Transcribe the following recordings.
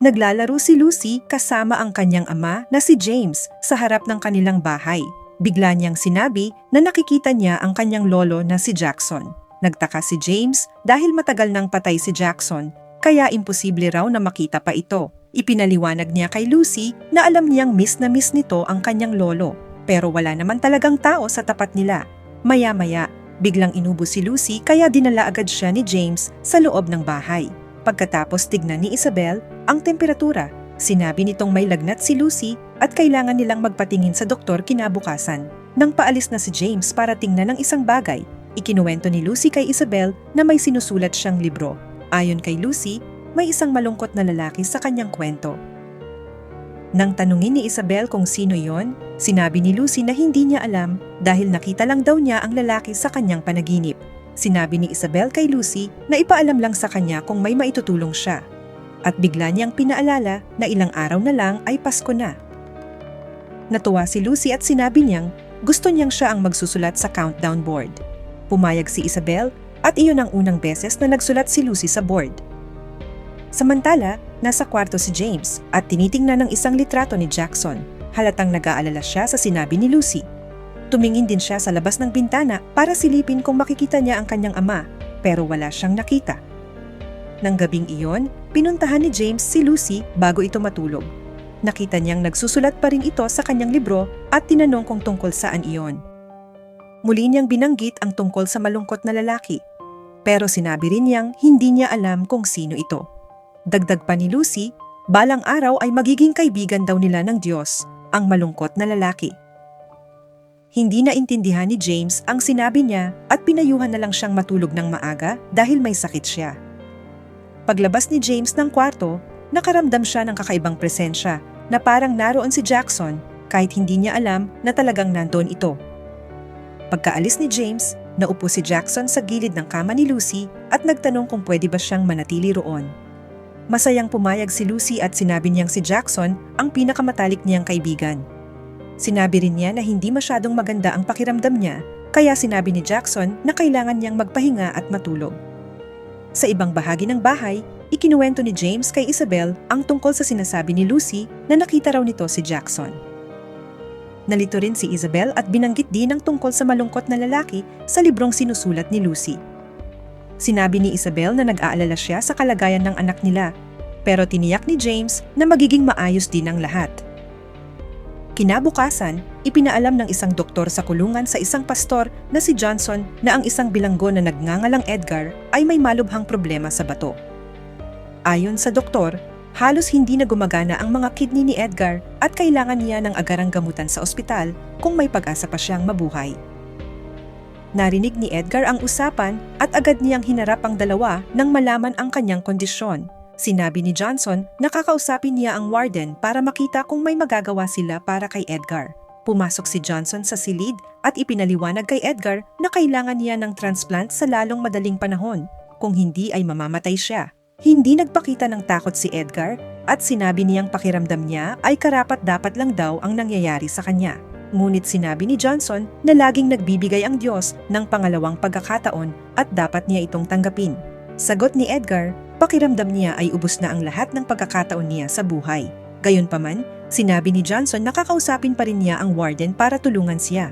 Naglalaro si Lucy kasama ang kanyang ama na si James sa harap ng kanilang bahay. Bigla niyang sinabi na nakikita niya ang kanyang lolo na si Jackson. Nagtaka si James dahil matagal nang patay si Jackson, kaya imposible raw na makita pa ito. Ipinaliwanag niya kay Lucy na alam niyang miss na miss nito ang kanyang lolo, pero wala naman talagang tao sa tapat nila. Maya-maya, biglang inubo si Lucy kaya dinala agad siya ni James sa loob ng bahay. Pagkatapos tignan ni Isabel ang temperatura, sinabi nitong may lagnat si Lucy at kailangan nilang magpatingin sa doktor kinabukasan. Nang paalis na si James para tingnan ang isang bagay, ikinuwento ni Lucy kay Isabel na may sinusulat siyang libro. Ayon kay Lucy, may isang malungkot na lalaki sa kanyang kwento. Nang tanungin ni Isabel kung sino yon, sinabi ni Lucy na hindi niya alam dahil nakita lang daw niya ang lalaki sa kanyang panaginip. Sinabi ni Isabel kay Lucy na ipaalam lang sa kanya kung may maitutulong siya. At bigla niyang pinaalala na ilang araw na lang ay Pasko na. Natuwa si Lucy at sinabi niyang gusto niyang siya ang magsusulat sa countdown board. Pumayag si Isabel at iyon ang unang beses na nagsulat si Lucy sa board. Samantala, nasa kwarto si James at tinitingnan ng isang litrato ni Jackson. Halatang nag-aalala siya sa sinabi ni Lucy. Tumingin din siya sa labas ng bintana para silipin kung makikita niya ang kanyang ama, pero wala siyang nakita. Nang gabing iyon, pinuntahan ni James si Lucy bago ito matulog. Nakita niyang nagsusulat pa rin ito sa kanyang libro at tinanong kung tungkol saan iyon. Muli niyang binanggit ang tungkol sa malungkot na lalaki, pero sinabi rin niyang hindi niya alam kung sino ito. Dagdag pa ni Lucy, balang araw ay magiging kaibigan daw nila ng Diyos, ang malungkot na lalaki. Hindi naintindihan ni James ang sinabi niya at pinayuhan na lang siyang matulog ng maaga dahil may sakit siya. Paglabas ni James ng kwarto, nakaramdam siya ng kakaibang presensya na parang naroon si Jackson kahit hindi niya alam na talagang nandoon ito. Pagkaalis ni James, naupo si Jackson sa gilid ng kama ni Lucy at nagtanong kung pwede ba siyang manatili roon. Masayang pumayag si Lucy at sinabi niyang si Jackson ang pinakamatalik niyang kaibigan. Sinabi rin niya na hindi masyadong maganda ang pakiramdam niya, kaya sinabi ni Jackson na kailangan niyang magpahinga at matulog. Sa ibang bahagi ng bahay, ikinuwento ni James kay Isabel ang tungkol sa sinasabi ni Lucy na nakita raw nito si Jackson. Nalito rin si Isabel at binanggit din ang tungkol sa malungkot na lalaki sa librong sinusulat ni Lucy. Sinabi ni Isabel na nag-aalala siya sa kalagayan ng anak nila, pero tiniyak ni James na magiging maayos din ang lahat. Kinabukasan, ipinaalam ng isang doktor sa kulungan sa isang pastor na si Johnson na ang isang bilanggo na nagngangalang Edgar ay may malubhang problema sa bato. Ayon sa doktor, halos hindi na gumagana ang mga kidney ni Edgar at kailangan niya ng agarang gamutan sa ospital kung may pag-asa pa siyang mabuhay. Narinig ni Edgar ang usapan at agad niyang hinarap ang dalawa nang malaman ang kanyang kondisyon. Sinabi ni Johnson na kakausapin niya ang warden para makita kung may magagawa sila para kay Edgar. Pumasok si Johnson sa silid at ipinaliwanag kay Edgar na kailangan niya ng transplant sa lalong madaling panahon, kung hindi ay mamamatay siya. Hindi nagpakita ng takot si Edgar at sinabi niyang pakiramdam niya ay karapat-dapat lang daw ang nangyayari sa kanya. Ngunit sinabi ni Johnson na laging nagbibigay ang Diyos ng pangalawang pagkakataon at dapat niya itong tanggapin. Sagot ni Edgar, pakiramdam niya ay ubos na ang lahat ng pagkakataon niya sa buhay. Gayunpaman, sinabi ni Johnson na kakausapin pa rin niya ang warden para tulungan siya.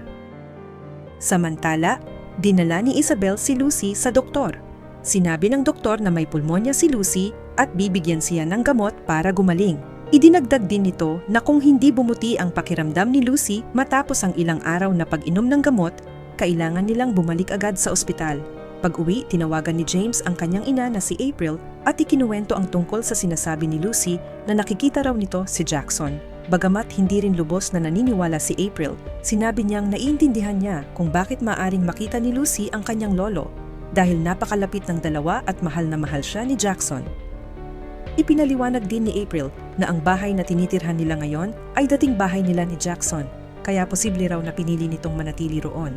Samantala, dinala ni Isabel si Lucy sa doktor. Sinabi ng doktor na may pulmonya si Lucy at bibigyan siya ng gamot para gumaling. Idinagdag din nito na kung hindi bumuti ang pakiramdam ni Lucy matapos ang ilang araw na pag-inom ng gamot, kailangan nilang bumalik agad sa ospital. Pag-uwi, tinawagan ni James ang kanyang ina na si April at ikinuwento ang tungkol sa sinasabi ni Lucy na nakikita raw nito si Jackson. Bagamat hindi rin lubos na naniniwala si April, sinabi niyang naiintindihan niya kung bakit maaring makita ni Lucy ang kanyang lolo dahil napakalapit ng dalawa at mahal na mahal siya ni Jackson. Ipinaliwanag din ni April na ang bahay na tinitirhan nila ngayon ay dating bahay nila ni Jackson, kaya posible raw na pinili nitong manatili roon.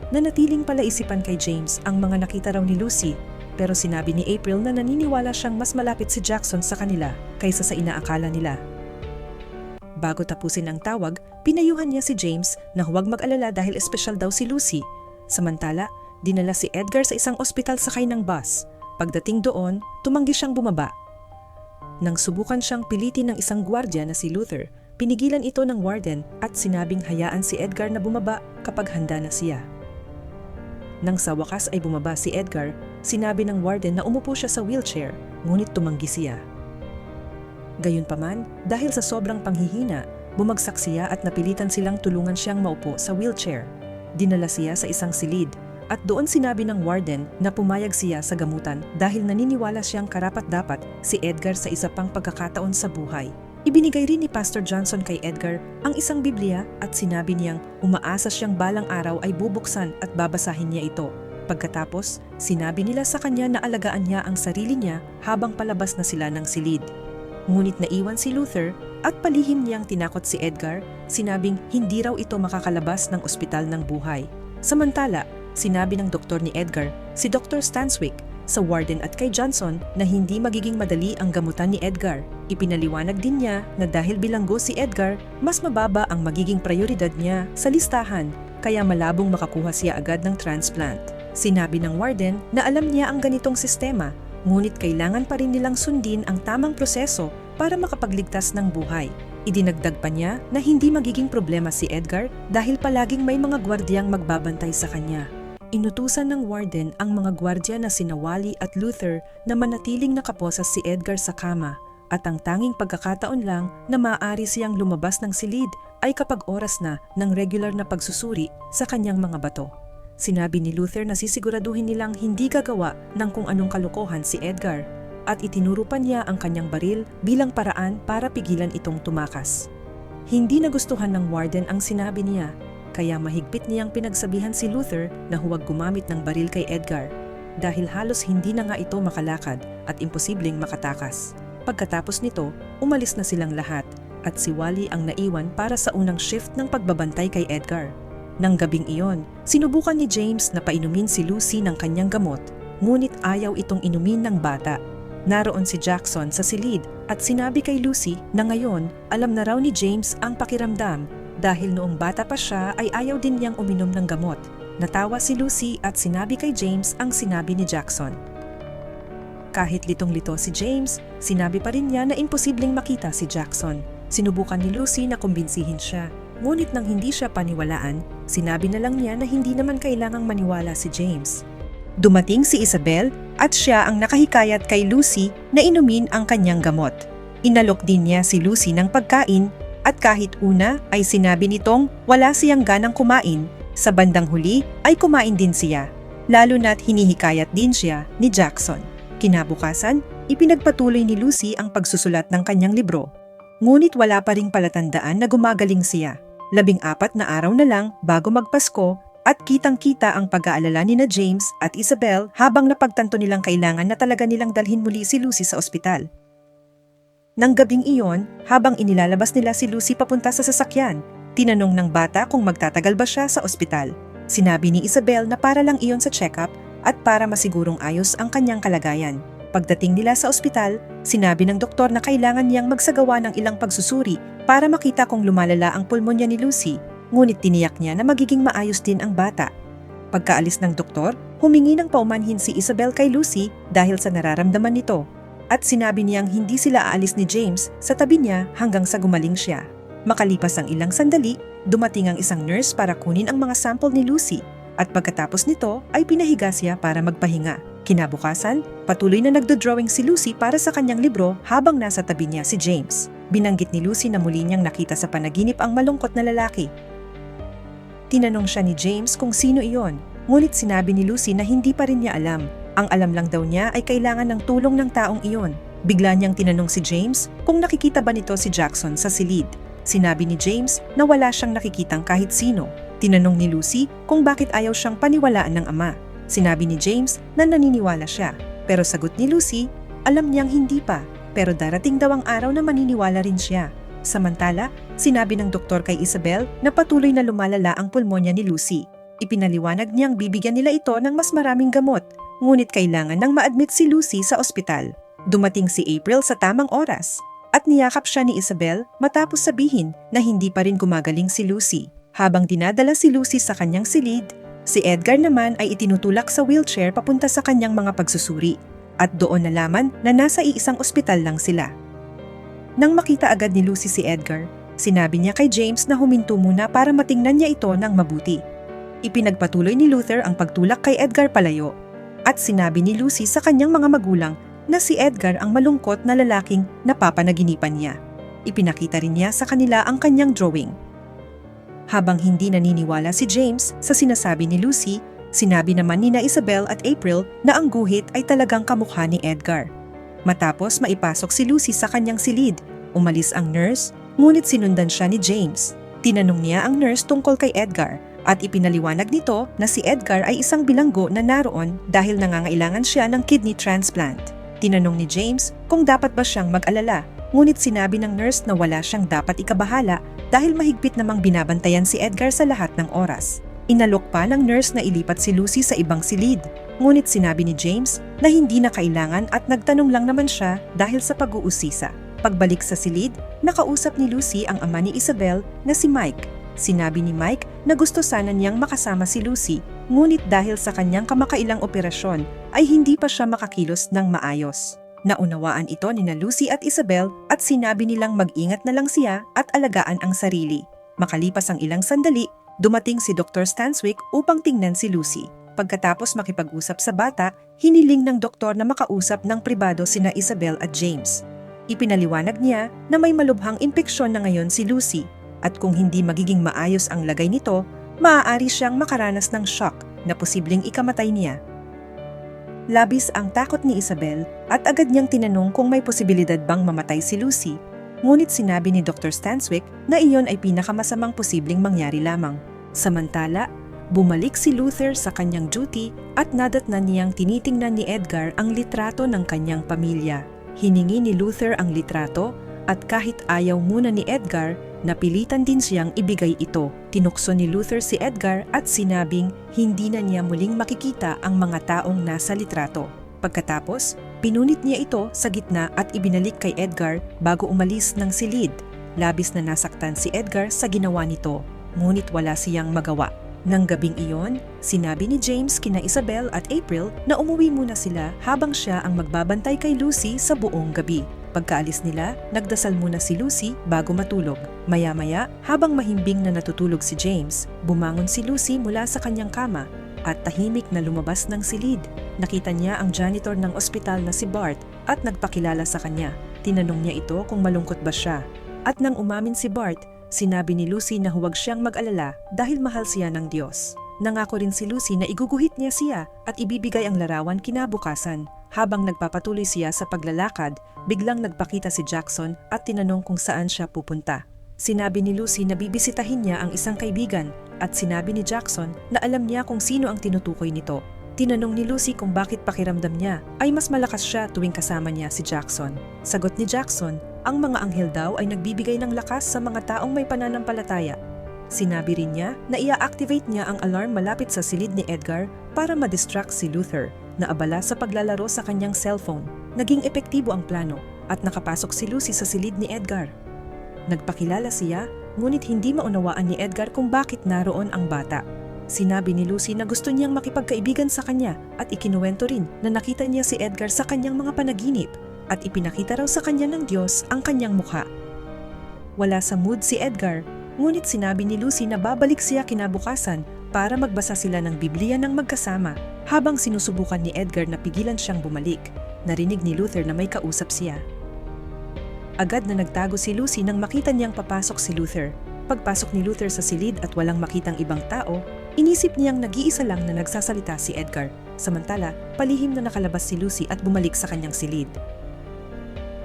Nanatiling palaisipan kay James ang mga nakita raw ni Lucy, pero sinabi ni April na naniniwala siyang mas malapit si Jackson sa kanila kaysa sa inaakala nila. Bago tapusin ang tawag, pinayuhan niya si James na huwag mag-alala dahil espesyal daw si Lucy. Samantala, dinala si Edgar sa isang ospital sakay ng bus. Pagdating doon, tumanggi siyang bumaba. Nang subukan siyang pilitin ng isang gwardiya na si Luther, pinigilan ito ng warden at sinabing hayaan si Edgar na bumaba kapag handa na siya. Nang sa wakas ay bumaba si Edgar, sinabi ng warden na umupo siya sa wheelchair, ngunit tumanggi siya. Gayunpaman, dahil sa sobrang panghihina, bumagsak siya at napilitan silang tulungan siyang maupo sa wheelchair. Dinala siya sa isang silid at doon sinabi ng warden na pumayag siya sa gamutan dahil naniniwala siyang karapat-dapat si Edgar sa isa pang pagkakataon sa buhay. Ibinigay rin ni Pastor Johnson kay Edgar ang isang Biblia at sinabi niyang umaasa siyang balang araw ay bubuksan at babasahin niya ito. Pagkatapos, sinabi nila sa kanya na alagaan niya ang sarili niya habang palabas na sila ng silid. Ngunit naiwan si Luther at palihim niyang tinakot si Edgar, sinabing hindi raw ito makakalabas ng ospital ng buhay. Samantala, sinabi ng doktor ni Edgar, si Dr. Stanswick, sa warden at kay Johnson na hindi magiging madali ang gamutan ni Edgar. Ipinaliwanag din niya na dahil bilanggo si Edgar, mas mababa ang magiging prioridad niya sa listahan, kaya malabong makakuha siya agad ng transplant. Sinabi ng warden na alam niya ang ganitong sistema, ngunit kailangan pa rin nilang sundin ang tamang proseso para makapagligtas ng buhay. Idinagdag pa niya na hindi magiging problema si Edgar dahil palaging may mga gwardiyang magbabantay sa kanya. Inutusan ng warden ang mga gwardya na sina Wally at Luther na manatiling nakaposas si Edgar sa kama at ang tanging pagkakataon lang na maaari siyang lumabas ng silid ay kapag oras na ng regular na pagsusuri sa kanyang mga bato. Sinabi ni Luther na sisiguraduhin nilang hindi gagawa ng kung anong kalokohan si Edgar at itinuro pa niya ang kanyang baril bilang paraan para pigilan itong tumakas. Hindi nagustuhan ng warden ang sinabi niya, kaya mahigpit niyang pinagsabihan si Luther na huwag gumamit ng baril kay Edgar dahil halos hindi na nga ito makalakad at imposibleng makatakas. Pagkatapos nito, umalis na silang lahat at si Wally ang naiwan para sa unang shift ng pagbabantay kay Edgar. Nang gabing iyon, sinubukan ni James na painumin si Lucy ng kanyang gamot, ngunit ayaw itong inumin ng bata. Naroon si Jackson sa silid at sinabi kay Lucy na ngayon alam na raw ni James ang pakiramdam dahil noong bata pa siya ay ayaw din niyang uminom ng gamot. Natawa si Lucy at sinabi kay James ang sinabi ni Jackson. Kahit litong-lito si James, sinabi pa rin niya na imposibleng makita si Jackson. Sinubukan ni Lucy na kumbinsihin siya. Ngunit nang hindi siya paniwalaan, sinabi na lang niya na hindi naman kailangang maniwala si James. Dumating si Isabel at siya ang nakahikayat kay Lucy na inumin ang kanyang gamot. Inalok din niya si Lucy ng pagkain at kahit una ay sinabi nitong wala siyang ganang kumain, sa bandang huli ay kumain din siya, lalo na't hinihikayat din siya ni Jackson. Kinabukasan, ipinagpatuloy ni Lucy ang pagsusulat ng kanyang libro. Ngunit wala pa ring palatandaan na gumagaling siya. 14 na araw na lang bago magpasko at kitang-kita ang pag-aalala ni na James at Isabel habang napagtanto nilang kailangan na talaga nilang dalhin muli si Lucy sa ospital. Nang gabing iyon, habang inilalabas nila si Lucy papunta sa sasakyan, tinanong ng bata kung magtatagal ba siya sa ospital. Sinabi ni Isabel na para lang iyon sa check-up at para masigurong ayos ang kanyang kalagayan. Pagdating nila sa ospital, sinabi ng doktor na kailangan niyang magsagawa ng ilang pagsusuri para makita kung lumalala ang pulmonya ni Lucy, ngunit tiniyak niya na magiging maayos din ang bata. Pagkaalis ng doktor, humingi ng paumanhin si Isabel kay Lucy dahil sa nararamdaman nito at sinabi niyang hindi sila aalis ni James sa tabi niya hanggang sa gumaling siya. Makalipas ang ilang sandali, dumating ang isang nurse para kunin ang mga sample ni Lucy at pagkatapos nito ay pinahiga siya para magpahinga. Kinabukasan, patuloy na nagdo-drawing si Lucy para sa kanyang libro habang nasa tabi niya si James. Binanggit ni Lucy na muli niyang nakita sa panaginip ang malungkot na lalaki. Tinanong siya ni James kung sino iyon, ngunit sinabi ni Lucy na hindi pa rin niya alam. Ang alam lang daw niya ay kailangan ng tulong ng taong iyon. Bigla niyang tinanong si James kung nakikita ba nito si Jackson sa silid. Sinabi ni James na wala siyang nakikitang kahit sino. Tinanong ni Lucy kung bakit ayaw siyang paniwalaan ng ama. Sinabi ni James na naniniwala siya, pero sagot ni Lucy, alam niyang hindi pa, pero darating daw ang araw na maniniwala rin siya. Samantala, sinabi ng doktor kay Isabel na patuloy na lumalala ang pulmonya ni Lucy. Ipinaliwanag niyang bibigyan nila ito ng mas maraming gamot, ngunit kailangan nang ma-admit si Lucy sa ospital. Dumating si April sa tamang oras, at niyakap siya ni Isabel matapos sabihin na hindi pa rin gumagaling si Lucy. Habang dinadala si Lucy sa kanyang silid, si Edgar naman ay itinutulak sa wheelchair papunta sa kanyang mga pagsusuri at doon nalaman na nasa iisang ospital lang sila. Nang makita agad ni Lucy si Edgar, sinabi niya kay James na huminto muna para matingnan niya ito ng mabuti. Ipinagpatuloy ni Luther ang pagtulak kay Edgar palayo, at sinabi ni Lucy sa kanyang mga magulang na si Edgar ang malungkot na lalaking napapanaginipan niya. Ipinakita rin niya sa kanila ang kanyang drawing. Habang hindi naniniwala si James sa sinasabi ni Lucy, sinabi naman nina Isabel at April na ang guhit ay talagang kamukha ni Edgar. Matapos maipasok si Lucy sa kanyang silid, umalis ang nurse, ngunit sinundan siya ni James. Tinanong niya ang nurse tungkol kay Edgar at ipinaliwanag nito na si Edgar ay isang bilanggo na naroon dahil nangangailangan siya ng kidney transplant. Tinanong ni James kung dapat ba siyang mag-alala, ngunit sinabi ng nurse na wala siyang dapat ikabahala dahil mahigpit namang binabantayan si Edgar sa lahat ng oras. Inalok pa ng nurse na ilipat si Lucy sa ibang silid, ngunit sinabi ni James na hindi na kailangan at nagtanong lang naman siya dahil sa pag-uusisa. Pagbalik sa silid, nakausap ni Lucy ang ama ni Isabel na si Mike. Sinabi ni Mike na gusto sana niyang makasama si Lucy, ngunit dahil sa kanyang kamakailang operasyon ay hindi pa siya makakilos ng maayos. Naunawaan ito ni Lucy at Isabel at sinabi nilang mag-ingat na lang siya at alagaan ang sarili. Makalipas ang ilang sandali, dumating si Dr. Stanswick upang tingnan si Lucy. Pagkatapos makipag-usap sa bata, hiniling ng doktor na makausap ng pribado sina Isabel at James. Ipinaliwanag niya na may malubhang impeksyon na ngayon si Lucy at kung hindi magiging maayos ang lagay nito, maaari siyang makaranas ng shock na posibleng ikamatay niya. Labis ang takot ni Isabel at agad niyang tinanong kung may posibilidad bang mamatay si Lucy. Ngunit sinabi ni Dr. Stanswick na iyon ay pinakamasamang posibleng mangyari lamang. Samantala, bumalik si Luther sa kanyang duty at nadatnan niyang tinitingnan ni Edgar ang litrato ng kanyang pamilya. Hiningi ni Luther ang litrato at kahit ayaw muna ni Edgar, napilitan din siyang ibigay ito. Tinukso ni Luther si Edgar at sinabing hindi na niya muling makikita ang mga taong nasa litrato. Pagkatapos, pinunit niya ito sa gitna at ibinalik kay Edgar bago umalis ng silid. Labis na nasaktan si Edgar sa ginawa nito, ngunit wala siyang magawa. Nang gabing iyon, sinabi ni James kina Isabel at April na umuwi muna sila habang siya ang magbabantay kay Lucy sa buong gabi. Pagkaalis nila, nagdasal muna si Lucy bago matulog. Maya-maya, habang mahimbing na natutulog si James, bumangon si Lucy mula sa kanyang kama at tahimik na lumabas ng silid. Nakita niya ang janitor ng ospital na si Bart at nagpakilala sa kanya. Tinanong niya ito kung malungkot ba siya. At nang umamin si Bart, sinabi ni Lucy na huwag siyang mag-alala dahil mahal siya ng Diyos. Nangako rin si Lucy na iguguhit niya siya at ibibigay ang larawan kinabukasan. Habang nagpapatuloy siya sa paglalakad, biglang nagpakita si Jackson at tinanong kung saan siya pupunta. Sinabi ni Lucy na bibisitahin niya ang isang kaibigan at sinabi ni Jackson na alam niya kung sino ang tinutukoy nito. Tinanong ni Lucy kung bakit pakiramdam niya ay mas malakas siya tuwing kasama niya si Jackson. Sagot ni Jackson, ang mga anghel daw ay nagbibigay ng lakas sa mga taong may pananampalataya. Sinabi rin niya na ia-activate niya ang alarm malapit sa silid ni Edgar para ma-distract si Luther, na abala sa paglalaro sa kanyang cellphone. Naging epektibo ang plano at nakapasok si Lucy sa silid ni Edgar. Nagpakilala siya, ngunit hindi maunawaan ni Edgar kung bakit naroon ang bata. Sinabi ni Lucy na gusto niyang makipagkaibigan sa kanya at ikinuwento rin na nakita niya si Edgar sa kanyang mga panaginip at ipinakita raw sa kanya ng Diyos ang kanyang mukha. Wala sa mood si Edgar, ngunit sinabi ni Lucy na babalik siya kinabukasan para magbasa sila ng Biblia ng magkasama. Habang sinusubukan ni Edgar na pigilan siyang bumalik, narinig ni Luther na may kausap siya. Agad na nagtago si Lucy nang makita niyang papasok si Luther. Pagpasok ni Luther sa silid at walang makitang ibang tao, inisip niyang nag-iisa lang na nagsasalita si Edgar. Samantala, palihim na nakalabas si Lucy at bumalik sa kanyang silid.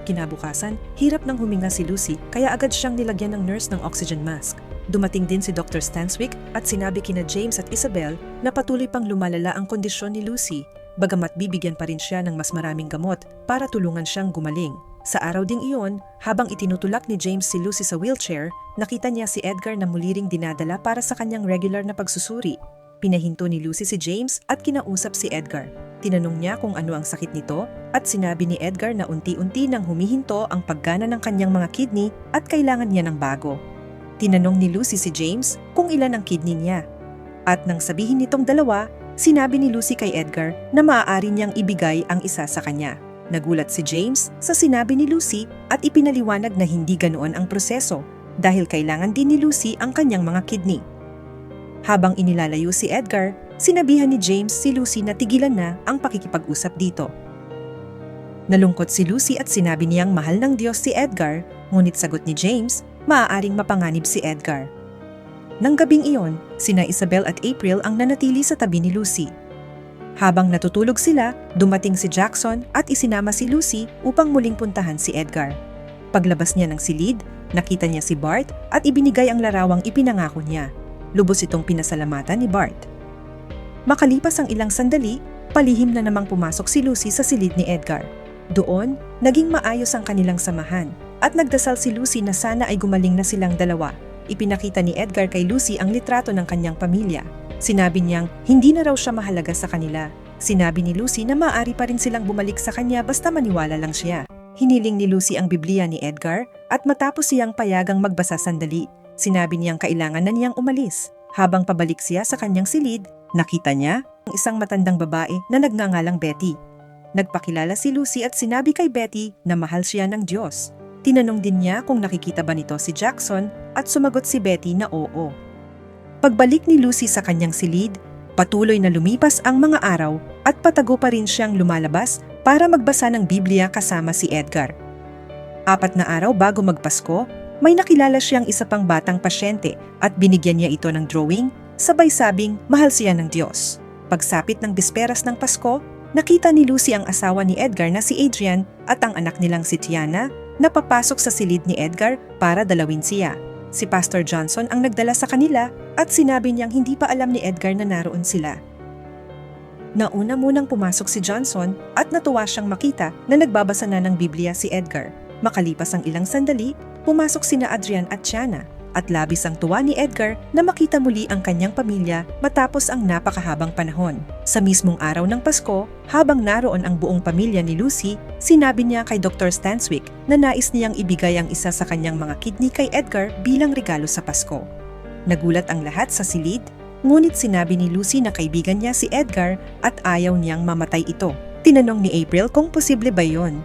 Kinabukasan, hirap nang huminga si Lucy kaya agad siyang nilagyan ng nurse ng oxygen mask. Dumating din si Dr. Stanswick at sinabi kina James at Isabel na patuloy pang lumalala ang kondisyon ni Lucy, bagamat bibigyan pa rin siya ng mas maraming gamot para tulungan siyang gumaling. Sa araw ding iyon, habang itinutulak ni James si Lucy sa wheelchair, nakita niya si Edgar na muli ring dinadala para sa kanyang regular na pagsusuri. Pinahinto ni Lucy si James at kinausap si Edgar. Tinanong niya kung ano ang sakit nito at sinabi ni Edgar na unti-unti nang humihinto ang paggana ng kanyang mga kidney at kailangan niya ng bago. Tinanong ni Lucy si James kung ilan ang kidney niya. At nang sabihin nitong dalawa, sinabi ni Lucy kay Edgar na maaari niyang ibigay ang isa sa kanya. Nagulat si James sa sinabi ni Lucy at ipinaliwanag na hindi ganoon ang proseso dahil kailangan din ni Lucy ang kanyang mga kidney. Habang inilalayo si Edgar, sinabihan ni James si Lucy na tigilan na ang pakikipag-usap dito. Nalungkot si Lucy at sinabi niyang mahal ng Diyos si Edgar, ngunit sagot ni James, maaaring mapanganib si Edgar. Nang gabing iyon, sina Isabel at April ang nanatili sa tabi ni Lucy. Habang natutulog sila, dumating si Jackson at isinama si Lucy upang muling puntahan si Edgar. Paglabas niya ng silid, nakita niya si Bart at ibinigay ang larawang ipinangako niya. Lubos itong pinasalamatan ni Bart. Makalipas ang ilang sandali, palihim na namang pumasok si Lucy sa silid ni Edgar. Doon, naging maayos ang kanilang samahan at nagdasal si Lucy na sana ay gumaling na silang dalawa. Ipinakita ni Edgar kay Lucy ang litrato ng kanyang pamilya. Sinabi niyang hindi na raw siya mahalaga sa kanila. Sinabi ni Lucy na maaari pa rin silang bumalik sa kanya basta maniwala lang siya. Hiniling ni Lucy ang Biblia ni Edgar at matapos siyang payagang magbasa sandali, sinabi niyang kailangan na niyang umalis. Habang pabalik siya sa kanyang silid, nakita niya ang isang matandang babae na nagngangalang Betty. Nagpakilala si Lucy at sinabi kay Betty na mahal siya ng Diyos. Tinanong din niya kung nakikita ba nito si Jackson at sumagot si Betty na oo. Pagbalik ni Lucy sa kanyang silid, patuloy na lumipas ang mga araw at patago pa rin siyang lumalabas para magbasa ng Biblia kasama si Edgar. 4 na araw bago magpasko, may nakilala siyang isa pang batang pasyente at binigyan niya ito ng drawing, sabay sabing mahal siya ng Diyos. Pagsapit ng bisperas ng Pasko, nakita ni Lucy ang asawa ni Edgar na si Adrian at ang anak nilang si Tiana na papasok sa silid ni Edgar para dalawin siya. Si Pastor Johnson ang nagdala sa kanila at sinabi niyang hindi pa alam ni Edgar na naroon sila. Nauna munang pumasok si Johnson at natuwa siyang makita na nagbabasa na ng Biblia si Edgar. Makalipas ang ilang sandali, pumasok sina Adrian at Tiana at labis ang tuwa ni Edgar na makita muli ang kanyang pamilya matapos ang napakahabang panahon. Sa mismong araw ng Pasko, habang naroon ang buong pamilya ni Lucy, sinabi niya kay Dr. Stanswick na nais niyang ibigay ang isa sa kanyang mga kidney kay Edgar bilang regalo sa Pasko. Nagulat ang lahat sa silid, ngunit sinabi ni Lucy na kaibigan niya si Edgar at ayaw niyang mamatay ito. Tinanong ni April kung posible ba yon.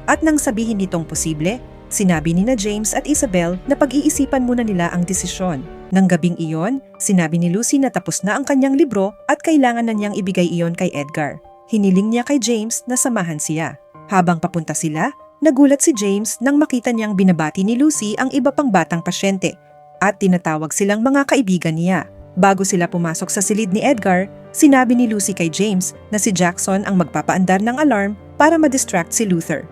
At nang sabihin nitong posible, sinabi ni James at Isabel na pag-iisipan muna nila ang desisyon. Nang gabing iyon, sinabi ni Lucy na tapos na ang kanyang libro at kailangan na niyang ibigay iyon kay Edgar. Hiniling niya kay James na samahan siya. Habang papunta sila, nagulat si James nang makita niyang binabati ni Lucy ang iba pang batang pasyente at tinatawag silang mga kaibigan niya. Bago sila pumasok sa silid ni Edgar, sinabi ni Lucy kay James na si Jackson ang magpapaandar ng alarm para ma-distract si Luther.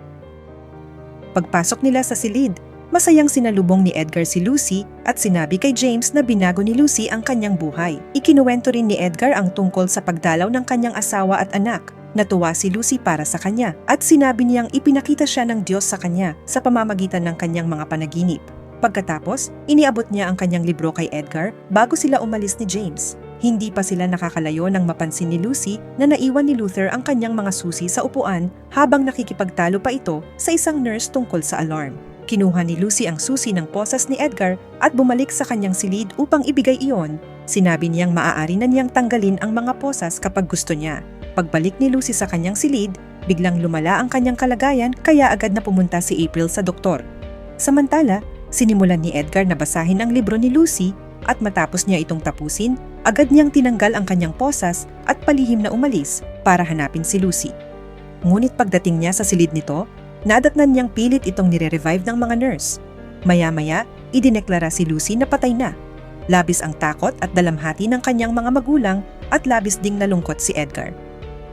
Pagpasok nila sa silid, masayang sinalubong ni Edgar si Lucy at sinabi kay James na binago ni Lucy ang kanyang buhay. Ikinuwento rin ni Edgar ang tungkol sa pagdalaw ng kanyang asawa at anak. Natuwa si Lucy para sa kanya at sinabi niyang ipinakita siya ng Diyos sa kanya sa pamamagitan ng kanyang mga panaginip. Pagkatapos, iniabot niya ang kanyang libro kay Edgar bago sila umalis ni James. Hindi pa sila nakakalayo nang mapansin ni Lucy na naiwan ni Luther ang kanyang mga susi sa upuan habang nakikipagtalo pa ito sa isang nurse tungkol sa alarm. Kinuha ni Lucy ang susi ng posas ni Edgar at bumalik sa kanyang silid upang ibigay iyon. Sinabi niyang maaari na niyang tanggalin ang mga posas kapag gusto niya. Pagbalik ni Lucy sa kanyang silid, biglang lumala ang kanyang kalagayan kaya agad na pumunta si April sa doktor. Samantala, sinimulan ni Edgar na basahin ang libro ni Lucy at matapos niya itong tapusin, agad niyang tinanggal ang kanyang posas at palihim na umalis para hanapin si Lucy. Ngunit pagdating niya sa silid nito, nadatnan niyang pilit itong nire-revive ng mga nurse. Maya-maya, idineklara si Lucy na patay na. Labis ang takot at dalamhati ng kanyang mga magulang at labis ding nalungkot si Edgar.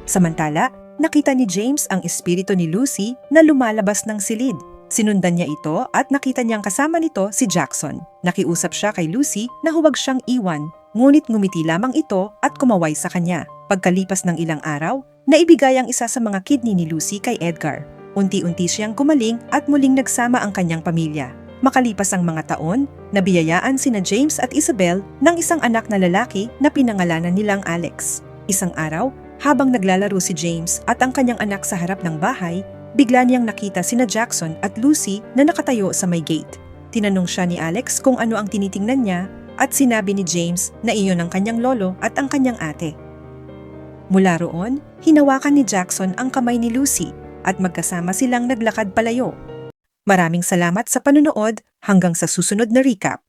Samantala, nakita ni James ang espiritu ni Lucy na lumalabas ng silid. Sinundan niya ito at nakita niyang kasama nito si Jackson. Nakiusap siya kay Lucy na huwag siyang iwan, ngunit ngumiti lamang ito at kumaway sa kanya. Pagkalipas ng ilang araw, naibigay ang isa sa mga kidney ni Lucy kay Edgar. Unti-unti siyang gumaling at muling nagsama ang kanyang pamilya. Makalipas ang mga taon, nabiyayaan sina James at Isabel ng isang anak na lalaki na pinangalanan nilang Alex. Isang araw, habang naglalaro si James at ang kanyang anak sa harap ng bahay, bigla niyang nakita sina Jackson at Lucy na nakatayo sa may gate. Tinanong siya ni Alex kung ano ang tinitingnan niya at sinabi ni James na iyon ang kanyang lolo at ang kanyang ate. Mula roon, hinawakan ni Jackson ang kamay ni Lucy at magkasama silang naglakad palayo. Maraming salamat sa panunood, hanggang sa susunod na recap.